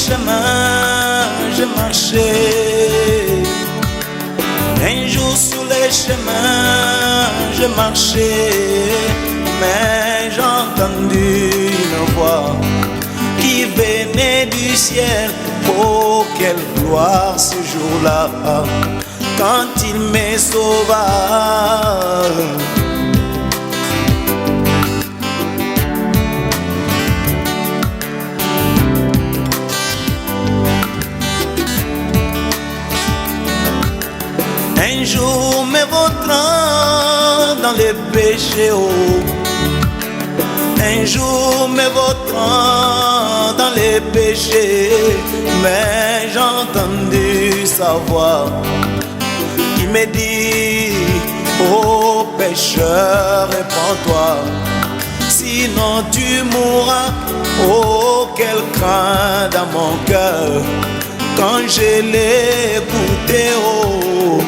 chemins, je marchais. Un jour sur les chemins, je marchais, mais j'ai entendu une voix qui venait du ciel. Oh, quelle gloire ce jour-là, quand il me sauva. Un jour me vautrant dans les péchés, oh. Un jour me vautrant dans les péchés, mais j'ai entendu sa voix qui me dit: oh pécheur, répands-toi, sinon tu mourras. Oh, quel craint dans mon cœur quand je l'ai écouté, oh.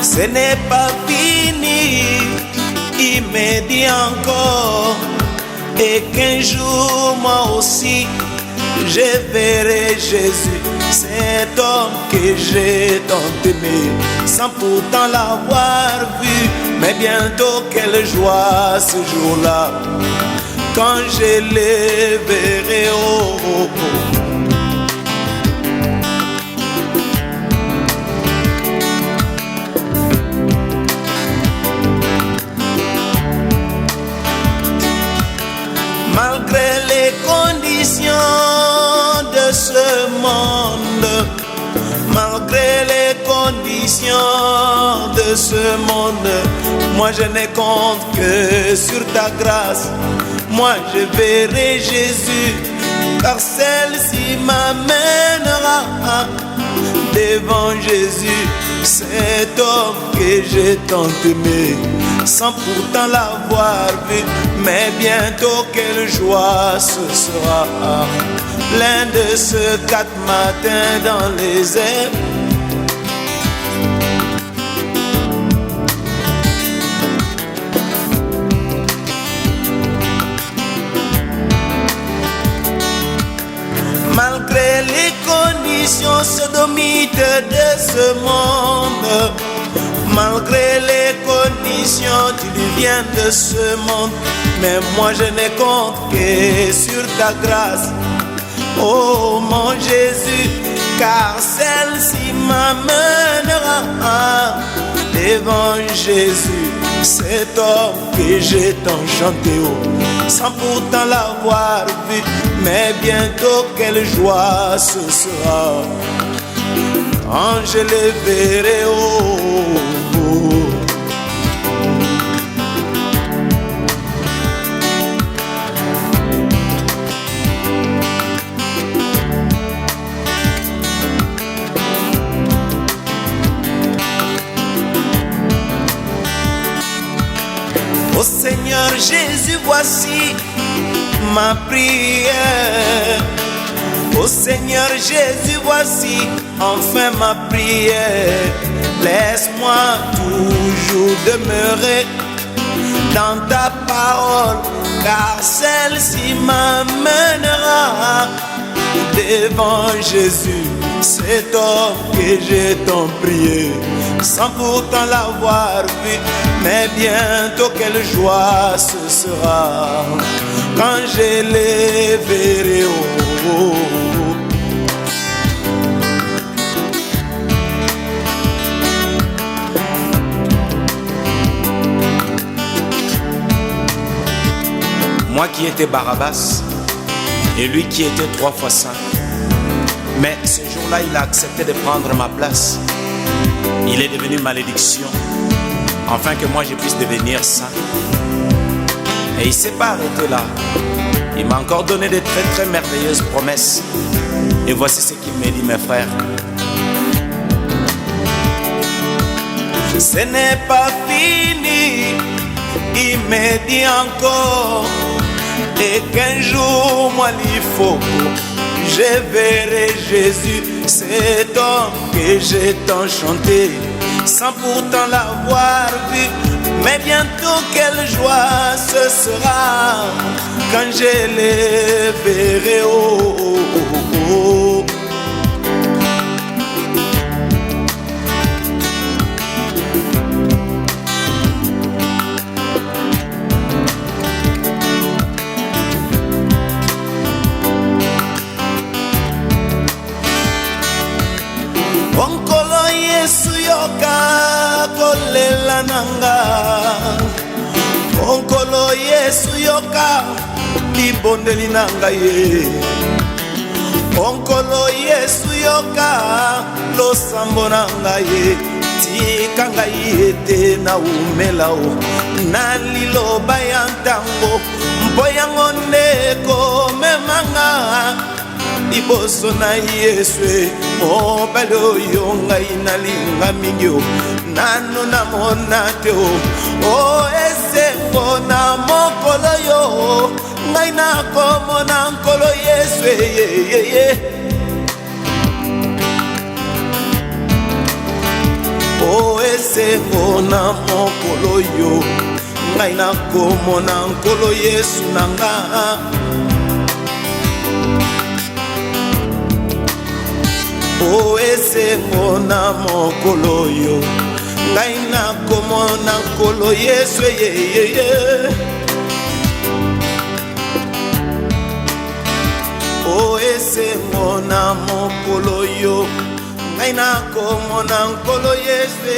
Ce n'est pas fini, il me dit encore, et qu'un jour moi aussi je verrai Jésus, cet homme que j'ai tant aimé, sans pourtant l'avoir vu. Mais bientôt quelle joie ce jour-là, quand je les verrai, oh, oh, oh. Malgré les conditions de ce monde, malgré les conditions de ce monde, moi je ne compte que sur ta grâce. Moi je verrai Jésus, car celle-ci m'amènera devant Jésus, cet homme que j'ai tant aimé, sans pourtant l'avoir vu. Mais bientôt quelle joie ce sera, l'un de ces 4 matins dans les airs. Malgré les conditions sodomites de ce monde, malgré les conditions diluviennes de ce monde, mais moi je ne compte que sur ta grâce, oh mon Jésus, car celle-ci m'amènera devant Jésus, cet homme que j'ai tant chanté, oh, sans pourtant l'avoir vu. Mais bientôt quelle joie ce sera, quand je les verrai, oh, oh. Oh Seigneur Jésus, voici ma prière. Oh Seigneur Jésus, voici enfin ma prière. Laisse-moi toujours demeurer dans ta parole, car celle-ci m'amènera devant Jésus, cet homme que j'ai tant prié, sans pourtant l'avoir vu. Mais bientôt quelle joie ce sera, quand je les verrai, oh, oh, oh. Moi qui étais Barabbas et lui qui était 3 fois saint, mais ce jour-là il a accepté de prendre ma place. Il est devenu malédiction, afin que moi je puisse devenir saint. Et il ne s'est pas arrêté là. Il m'a encore donné de très très merveilleuses promesses. Et voici ce qu'il me dit, mes frères. Ce n'est pas fini, il me dit encore, et qu'un jour moi il faut je verrai Jésus, cet homme que j'ai tant chanté sans pourtant l'avoir vu. Mais bientôt quelle joie ce sera quand je les verrai. Oh, oh, oh, oh. Onkolo Yesu yoka kolela nanga, onkolo Yesu yoka libondeli nanga ye, onkolo Yesu yoka losambo nanga ye, tika ngai ete na umela o na liloba ya ntango mpo yango nde komemanga liboso na Yesu mobali oyo ngai nalinga mingi o nano namona te o esengo na mokolo yo ngai nakomona nkolo Yesu o esengo na mokolo yo ngai nakomona nkolo Yesu nanga. O esengo na mokolo yo ngai nakomona nkolo Yesu O esengo na mokolo yo ngai nakomona nkolo Yesu